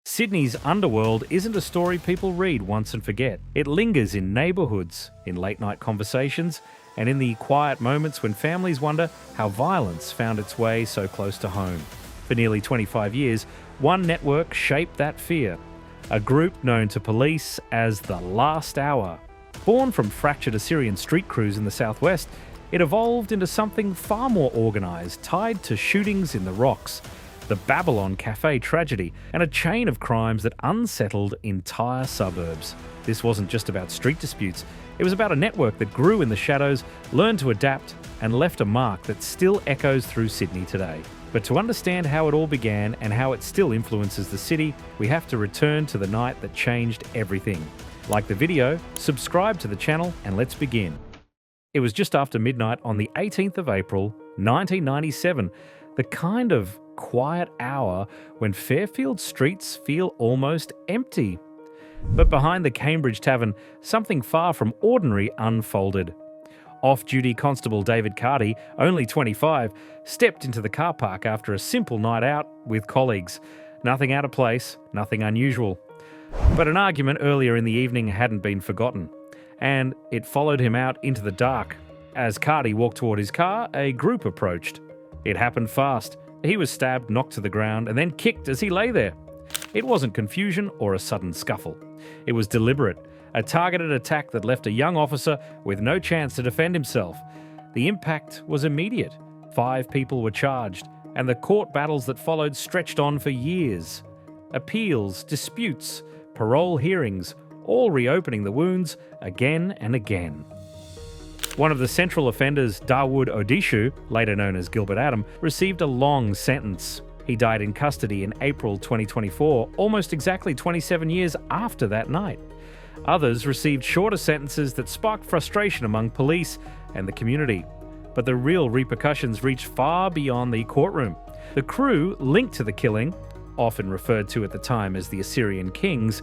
Sydney's underworld isn't a story people read once and forget. It lingers in neighbourhoods, in late-night conversations, and in the quiet moments when families wonder how violence found its way so close to home. For nearly 25 years, one network shaped that fear. A group known to police as the Last Hour. Born from fractured Assyrian street crews in the southwest, it evolved into something far more organised, tied to shootings in the rocks, the Babylon Cafe tragedy, and a chain of crimes that unsettled entire suburbs. This wasn't just about street disputes, it was about a network that grew in the shadows, learned to adapt, and left a mark that still echoes through Sydney today. But to understand how it all began and how it still influences the city, we have to return to the night that changed everything. Like the video, subscribe to the channel, and let's begin. It was just after midnight on the 18th of April, 1997, the kind of quiet hour when Fairfield streets feel almost empty. But behind the Cambridge Tavern, something far from ordinary unfolded. Off-duty Constable David Carty, only 25, stepped into the car park after a simple night out with colleagues. Nothing out of place, nothing unusual. But an argument earlier in the evening hadn't been forgotten, and it followed him out into the dark. As Carty walked toward his car, a group approached. It happened fast. He was stabbed, knocked to the ground, and then kicked as he lay there. It wasn't confusion or a sudden scuffle. It was deliberate, a targeted attack that left a young officer with no chance to defend himself. The impact was immediate. 5 people were charged, and the court battles that followed stretched on for years. Appeals, disputes, parole hearings, all reopening the wounds again and again. One of the central offenders, Dawood Odishu, later known as Gilbert Adam, received a long sentence. He died in custody in April 2024, almost exactly 27 years after that night. Others received shorter sentences that sparked frustration among police and the community. But the real repercussions reached far beyond the courtroom. The crew linked to the killing, often referred to at the time as the Assyrian Kings,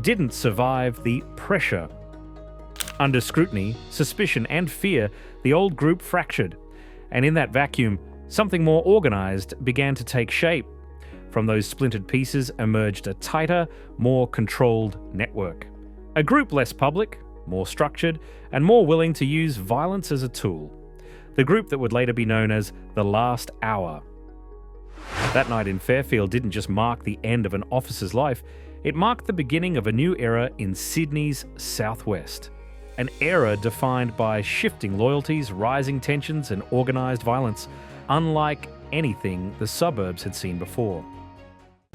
didn't survive the pressure. Under scrutiny, suspicion, and fear, the old group fractured. And in that vacuum, something more organised began to take shape. From those splintered pieces emerged a tighter, more controlled network. A group less public, more structured, and more willing to use violence as a tool. The group that would later be known as the Last Hour. That night in Fairfield didn't just mark the end of an officer's life, it marked the beginning of a new era in Sydney's southwest. An era defined by shifting loyalties, rising tensions, and organised violence, unlike anything the suburbs had seen before.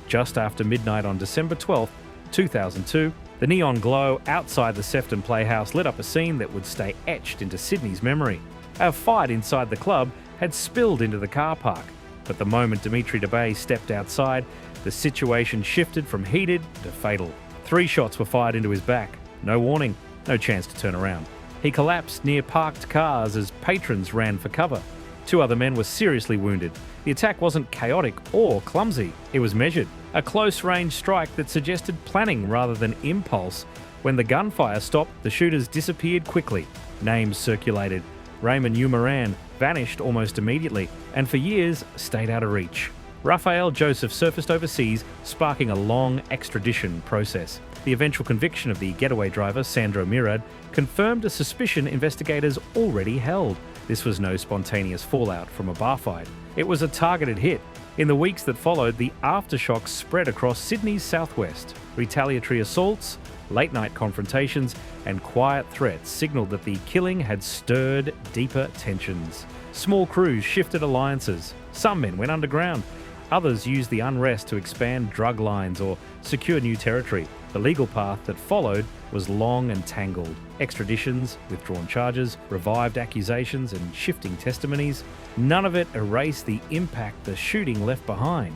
Just after midnight on December 12, 2002, the neon glow outside the Sefton Playhouse lit up a scene that would stay etched into Sydney's memory. A fight inside the club had spilled into the car park, but the moment Dimitri Debay stepped outside, the situation shifted from heated to fatal. 3 shots were fired into his back. No warning, no chance to turn around. He collapsed near parked cars as patrons ran for cover. 2 other men were seriously wounded. The attack wasn't chaotic or clumsy, it was measured. A close-range strike that suggested planning rather than impulse. When the gunfire stopped, the shooters disappeared quickly. Names circulated. Raymond Umaran vanished almost immediately, and for years stayed out of reach. Raphael Joseph surfaced overseas, sparking a long extradition process. The eventual conviction of the getaway driver, Sandro Mirad, confirmed a suspicion investigators already held. This was no spontaneous fallout from a bar fight. It was a targeted hit. In the weeks that followed, the aftershocks spread across Sydney's southwest. Retaliatory assaults, late-night confrontations, and quiet threats signalled that the killing had stirred deeper tensions. Small crews shifted alliances. Some men went underground. Others used the unrest to expand drug lines or secure new territory. The legal path that followed was long and tangled. Extraditions, withdrawn charges, revived accusations, and shifting testimonies. None of it erased the impact the shooting left behind.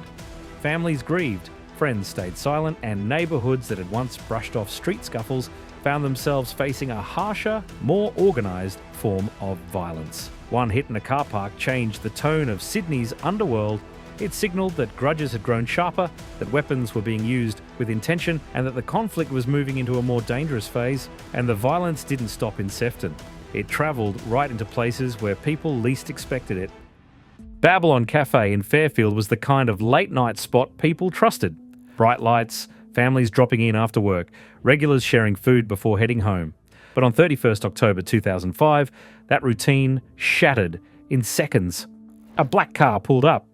Families grieved, friends stayed silent, and neighbourhoods that had once brushed off street scuffles found themselves facing a harsher, more organised form of violence. One hit in a car park changed the tone of Sydney's underworld. It signalled that grudges had grown sharper, that weapons were being used with intention, and that the conflict was moving into a more dangerous phase. And the violence didn't stop in Sefton. It travelled right into places where people least expected it. Babylon Cafe in Fairfield was the kind of late-night spot people trusted. Bright lights, families dropping in after work, regulars sharing food before heading home. But on 31st October 2005, that routine shattered in seconds. A black car pulled up.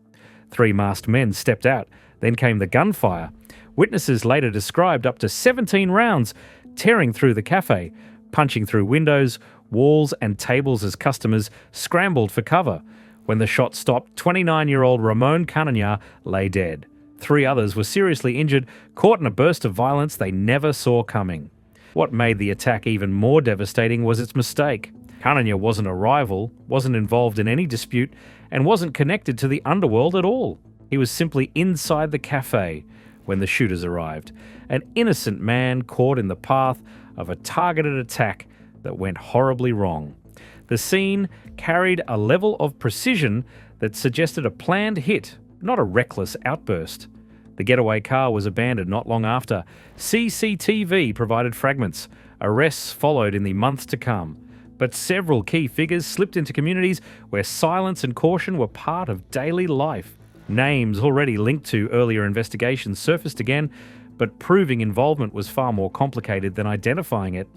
3 masked men stepped out. Then came the gunfire. Witnesses later described up to 17 rounds tearing through the cafe, punching through windows, walls and tables as customers scrambled for cover. When the shot stopped, 29-year-old Ramon Cananya lay dead. 3 others were seriously injured, caught in a burst of violence they never saw coming. What made the attack even more devastating was its mistake. Cananya wasn't a rival, wasn't involved in any dispute, and wasn't connected to the underworld at all. He was simply inside the cafe when the shooters arrived. An innocent man caught in the path of a targeted attack that went horribly wrong. The scene carried a level of precision that suggested a planned hit, not a reckless outburst. The getaway car was abandoned not long after. CCTV provided fragments. Arrests followed in the months to come. But several key figures slipped into communities where silence and caution were part of daily life. Names already linked to earlier investigations surfaced again, but proving involvement was far more complicated than identifying it.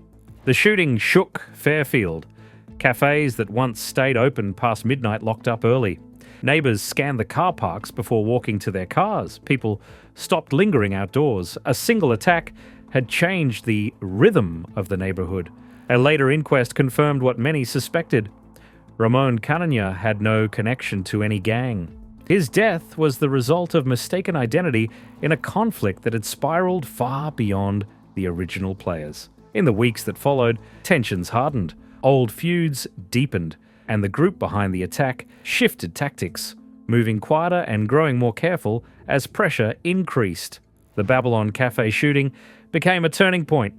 The shooting shook Fairfield. Cafes that once stayed open past midnight locked up early. Neighbours scanned the car parks before walking to their cars. People stopped lingering outdoors. A single attack had changed the rhythm of the neighbourhood. A later inquest confirmed what many suspected. Ramon Cananya had no connection to any gang. His death was the result of mistaken identity in a conflict that had spiralled far beyond the original players. In the weeks that followed, tensions hardened, old feuds deepened, and the group behind the attack shifted tactics, moving quieter and growing more careful as pressure increased. The Babylon Cafe shooting became a turning point,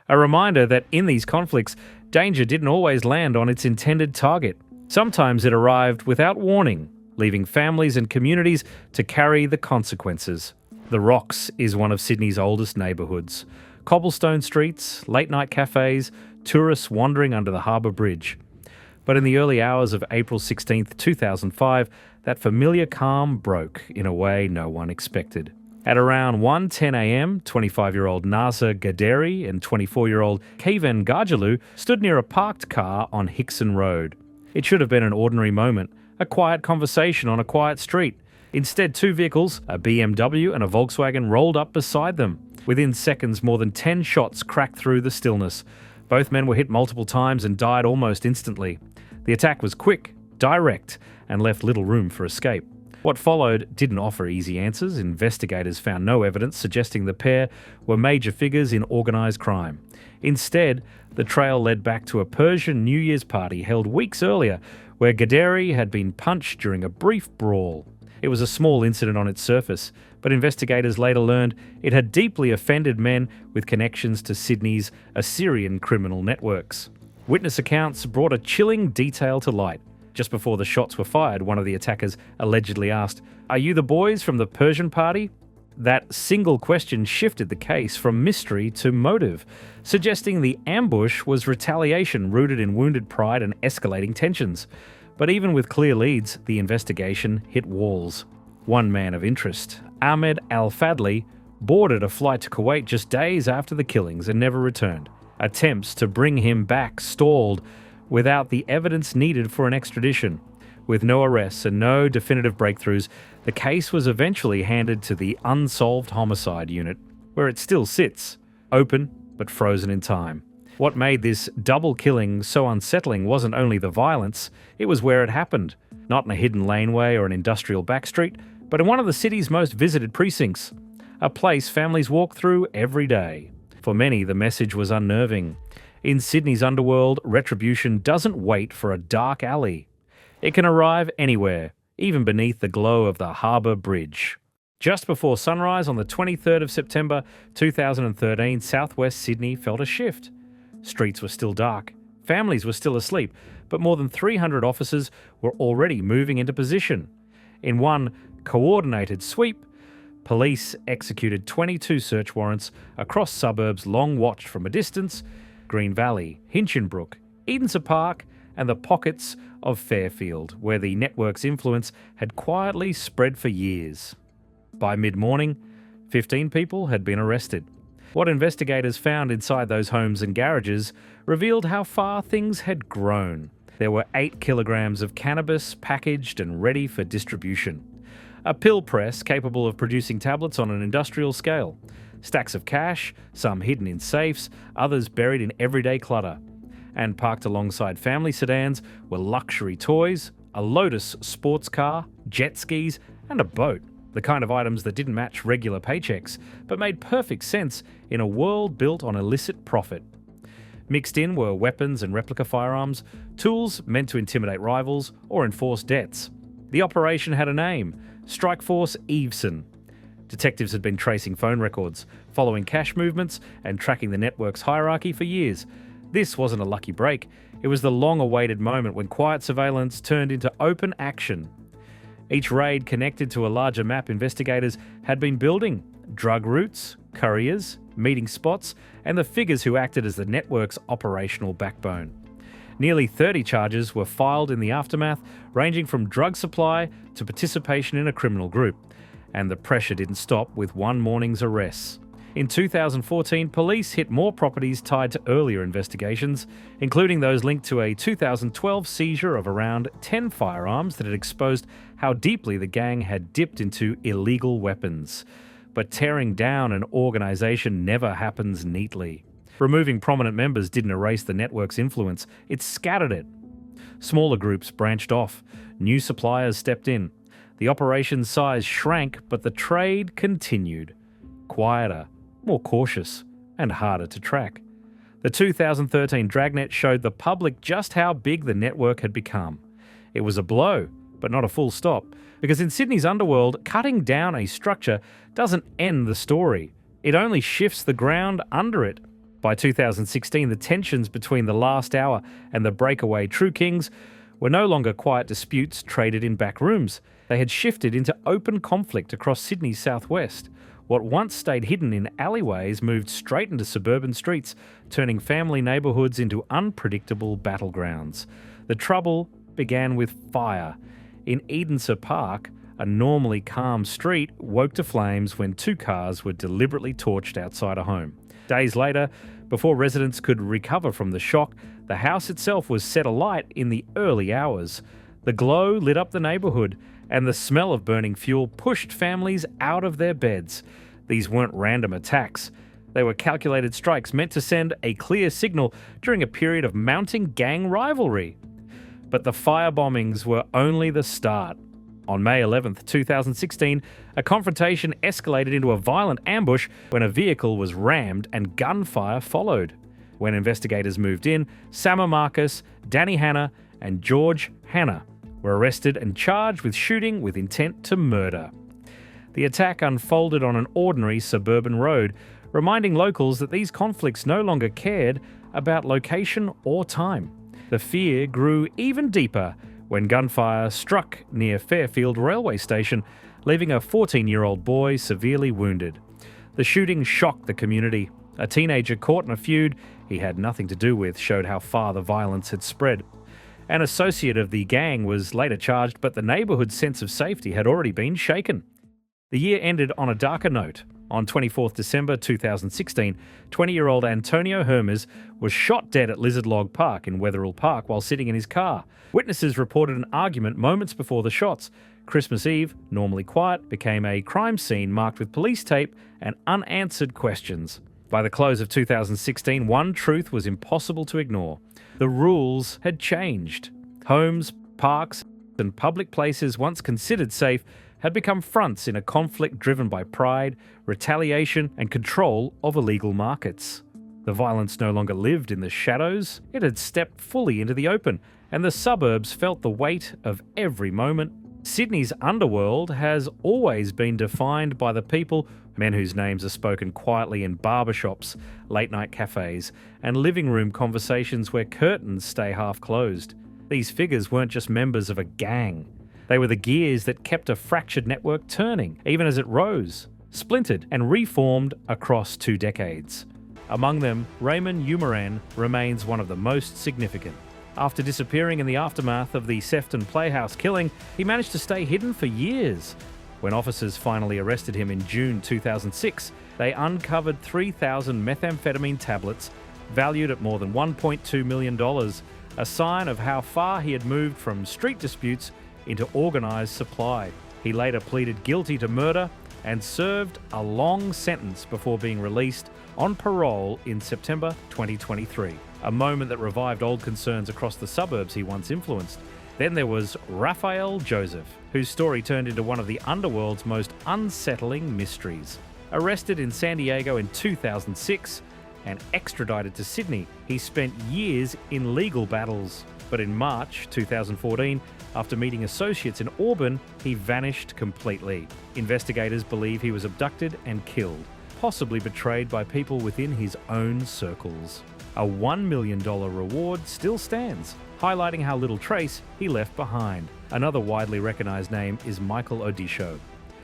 a reminder that in these conflicts, danger didn't always land on its intended target. Sometimes it arrived without warning, leaving families and communities to carry the consequences. The Rocks is one of Sydney's oldest neighbourhoods. Cobblestone streets, late-night cafes, tourists wandering under the harbour bridge. But in the early hours of April 16, 2005, that familiar calm broke in a way no one expected. At around 1:10 a.m, 25-year-old Nasser Gaderi and 24-year-old Kayvan Garjalu stood near a parked car on Hickson Road. It should have been an ordinary moment, a quiet conversation on a quiet street. Instead, 2 vehicles, a BMW and a Volkswagen, rolled up beside them. Within seconds, more than 10 shots cracked through the stillness. Both men were hit multiple times and died almost instantly. The attack was quick, direct, and left little room for escape. What followed didn't offer easy answers. Investigators found no evidence suggesting the pair were major figures in organised crime. Instead, the trail led back to a Persian New Year's party held weeks earlier, where Gaderi had been punched during a brief brawl. It was a small incident on its surface, but investigators later learned it had deeply offended men with connections to Sydney's Assyrian criminal networks. Witness accounts brought a chilling detail to light. Just before the shots were fired, one of the attackers allegedly asked, "Are you the boys from the Persian party?" That single question shifted the case from mystery to motive, suggesting the ambush was retaliation rooted in wounded pride and escalating tensions. But even with clear leads, the investigation hit walls. One man of interest, Ahmed Al-Fadli, boarded a flight to Kuwait just days after the killings and never returned. Attempts to bring him back stalled without the evidence needed for an extradition. With no arrests and no definitive breakthroughs, the case was eventually handed to the Unsolved Homicide Unit, where it still sits, open but frozen in time. What made this double killing so unsettling wasn't only the violence, it was where it happened. Not in a hidden laneway or an industrial backstreet, but in one of the city's most visited precincts. A place families walk through every day. For many, the message was unnerving. In Sydney's underworld, retribution doesn't wait for a dark alley. It can arrive anywhere, even beneath the glow of the harbour bridge. Just before sunrise on the 23rd of September 2013, southwest Sydney felt a shift. Streets were still dark, families were still asleep, but more than 300 officers were already moving into position. In one coordinated sweep, police executed 22 search warrants across suburbs long watched from a distance: Green Valley, Hinchinbrook, Edensor Park, and the pockets of Fairfield, where the network's influence had quietly spread for years. By mid-morning, 15 people had been arrested. What investigators found inside those homes and garages revealed how far things had grown. There were 8 kilograms of cannabis packaged and ready for distribution. A pill press capable of producing tablets on an industrial scale. Stacks of cash, some hidden in safes, others buried in everyday clutter. And parked alongside family sedans were luxury toys, a Lotus sports car, jet skis, and a boat. The kind of items that didn't match regular paychecks, but made perfect sense in a world built on illicit profit. Mixed in were weapons and replica firearms, tools meant to intimidate rivals or enforce debts. The operation had a name, Strike Force Eveson. Detectives had been tracing phone records, following cash movements, and tracking the network's hierarchy for years. This wasn't a lucky break. It was the long-awaited moment when quiet surveillance turned into open action. Each raid connected to a larger map investigators had been building: drug routes, couriers, meeting spots, and the figures who acted as the network's operational backbone. Nearly 30 charges were filed in the aftermath, ranging from drug supply to participation in a criminal group. And the pressure didn't stop with one morning's arrests. In 2014, police hit more properties tied to earlier investigations, including those linked to a 2012 seizure of around 10 firearms that had exposed how deeply the gang had dipped into illegal weapons. But tearing down an organisation never happens neatly. Removing prominent members didn't erase the network's influence, it scattered it. Smaller groups branched off, new suppliers stepped in. The operation's size shrank, but the trade continued. Quieter, more cautious, and harder to track. The 2013 Dragnet showed the public just how big the network had become. It was a blow, but not a full stop, because in Sydney's underworld, cutting down a structure doesn't end the story. It only shifts the ground under it. By 2016, the tensions between the Last Hour and the breakaway True Kings were no longer quiet disputes traded in back rooms. They had shifted into open conflict across Sydney's southwest. What once stayed hidden in alleyways moved straight into suburban streets, turning family neighbourhoods into unpredictable battlegrounds. The trouble began with fire. In Edenser Park, a normally calm street woke to flames when 2 cars were deliberately torched outside a home. Days later, before residents could recover from the shock, the house itself was set alight in the early hours. The glow lit up the neighbourhood, and the smell of burning fuel pushed families out of their beds. These weren't random attacks. They were calculated strikes meant to send a clear signal during a period of mounting gang rivalry. But the firebombings were only the start. On May 11th, 2016, a confrontation escalated into a violent ambush when a vehicle was rammed and gunfire followed. When investigators moved in, Sama Marcus, Danny Hanna, and George Hanna were arrested and charged with shooting with intent to murder. The attack unfolded on an ordinary suburban road, reminding locals that these conflicts no longer cared about location or time. The fear grew even deeper when gunfire struck near Fairfield railway station, leaving a 14-year-old boy severely wounded. The shooting shocked the community. A teenager caught in a feud he had nothing to do with showed how far the violence had spread. An associate of the gang was later charged, but the neighbourhood's sense of safety had already been shaken. The year ended on a darker note. On 24th December 2016, 20-year-old Antonio Hermes was shot dead at Lizard Log Park in Wetherill Park while sitting in his car. Witnesses reported an argument moments before the shots. Christmas Eve, normally quiet, became a crime scene marked with police tape and unanswered questions. By the close of 2016, one truth was impossible to ignore. The rules had changed. Homes, parks, and public places once considered safe had become fronts in a conflict driven by pride, retaliation, and control of illegal markets. The violence no longer lived in the shadows, it had stepped fully into the open, and the suburbs felt the weight of every moment. Sydney's underworld has always been defined by the people, men whose names are spoken quietly in barbershops, late-night cafes, and living room conversations where curtains stay half-closed. These figures weren't just members of a gang. They were the gears that kept a fractured network turning, even as it rose, splintered, and reformed across 2 decades. Among them, Raymond Umaran remains one of the most significant. After disappearing in the aftermath of the Sefton Playhouse killing, he managed to stay hidden for years. When officers finally arrested him in June 2006, they uncovered 3,000 methamphetamine tablets valued at more than $1.2 million, a sign of how far he had moved from street disputes into organized supply. He later pleaded guilty to murder and served a long sentence before being released on parole in September 2023, a moment that revived old concerns across the suburbs he once influenced. Then there was Raphael Joseph, whose story turned into one of the underworld's most unsettling mysteries. Arrested in San Diego in 2006 and extradited to Sydney, he spent years in legal battles. But in March 2014, after meeting associates in Auburn, he vanished completely. Investigators believe he was abducted and killed, possibly betrayed by people within his own circles. A $1 million reward still stands, highlighting how little trace he left behind. Another widely recognized name is Michael Odisho.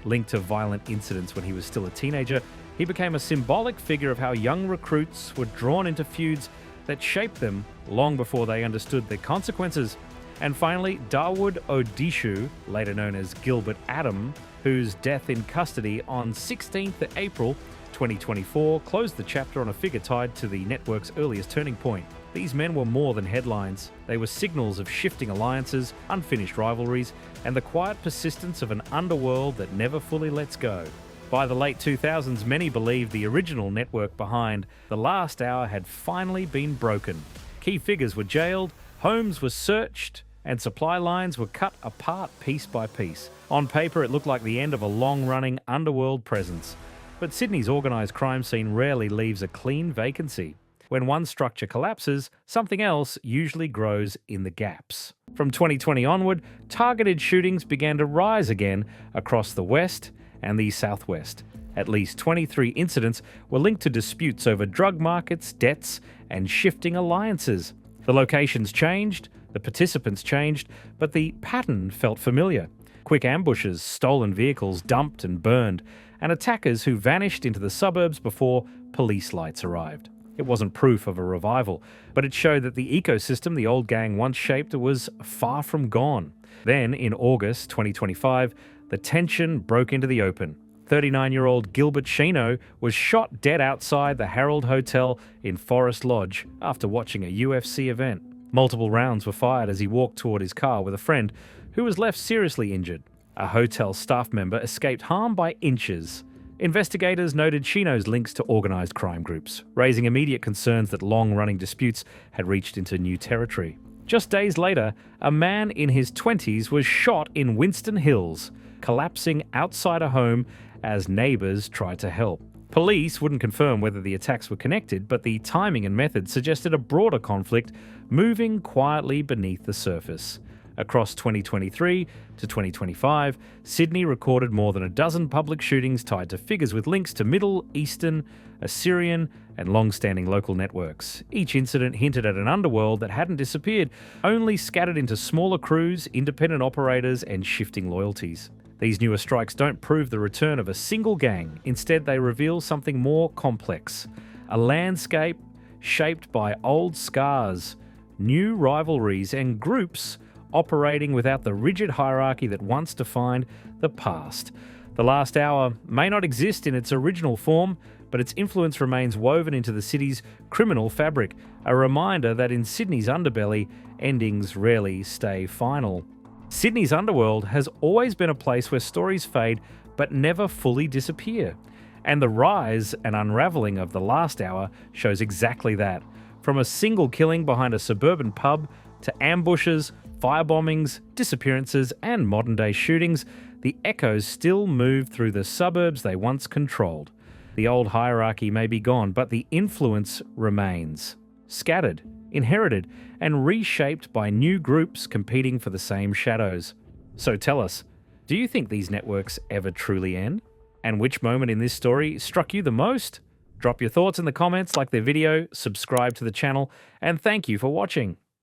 Linked to violent incidents when he was still a teenager, he became a symbolic figure of how young recruits were drawn into feuds that shaped them long before they understood their consequences. And finally, Dawood Odishu, later known as Gilbert Adam, whose death in custody on 16th April 2024 closed the chapter on a figure tied to the network's earliest turning point. These men were more than headlines. They were signals of shifting alliances, unfinished rivalries, and the quiet persistence of an underworld that never fully lets go. By the late 2000s, many believed the original network behind The Last Hour had finally been broken. Key figures were jailed, homes were searched, and supply lines were cut apart piece by piece. On paper, it looked like the end of a long-running underworld presence. But Sydney's organised crime scene rarely leaves a clean vacancy. When one structure collapses, something else usually grows in the gaps. From 2020 onward, targeted shootings began to rise again across the West and the Southwest. At least 23 incidents were linked to disputes over drug markets, debts, and shifting alliances. The locations changed, the participants changed, but the pattern felt familiar. Quick ambushes, stolen vehicles dumped and burned, and attackers who vanished into the suburbs before police lights arrived. It wasn't proof of a revival, but it showed that the ecosystem the old gang once shaped was far from gone. Then, in August 2025, the tension broke into the open. 39-year-old Gilbert Chino was shot dead outside the Herald Hotel in Forest Lodge after watching a UFC event. Multiple rounds were fired as he walked toward his car with a friend who was left seriously injured. A hotel staff member escaped harm by inches. Investigators noted Chino's links to organised crime groups, raising immediate concerns that long-running disputes had reached into new territory. Just days later, a man in his 20s was shot in Winston Hills, collapsing outside a home as neighbours tried to help. Police wouldn't confirm whether the attacks were connected, but the timing and method suggested a broader conflict moving quietly beneath the surface. Across 2023 to 2025, Sydney recorded more than a dozen public shootings tied to figures with links to Middle Eastern, Assyrian, and long-standing local networks. Each incident hinted at an underworld that hadn't disappeared, only scattered into smaller crews, independent operators, and shifting loyalties. These newer strikes don't prove the return of a single gang. Instead, they reveal something more complex. A landscape shaped by old scars, new rivalries, and groups operating without the rigid hierarchy that once defined the past. The Last Hour may not exist in its original form, but its influence remains woven into the city's criminal fabric, a reminder that in Sydney's underbelly, endings rarely stay final. Sydney's underworld has always been a place where stories fade but never fully disappear. And the rise and unravelling of The Last Hour shows exactly that. From a single killing behind a suburban pub to ambushes, firebombings, disappearances, and modern-day shootings, the echoes still move through the suburbs they once controlled. The old hierarchy may be gone, but the influence remains. Scattered, inherited, and reshaped by new groups competing for the same shadows. So tell us, do you think these networks ever truly end? And which moment in this story struck you the most? Drop your thoughts in the comments, like the video, subscribe to the channel, and thank you for watching.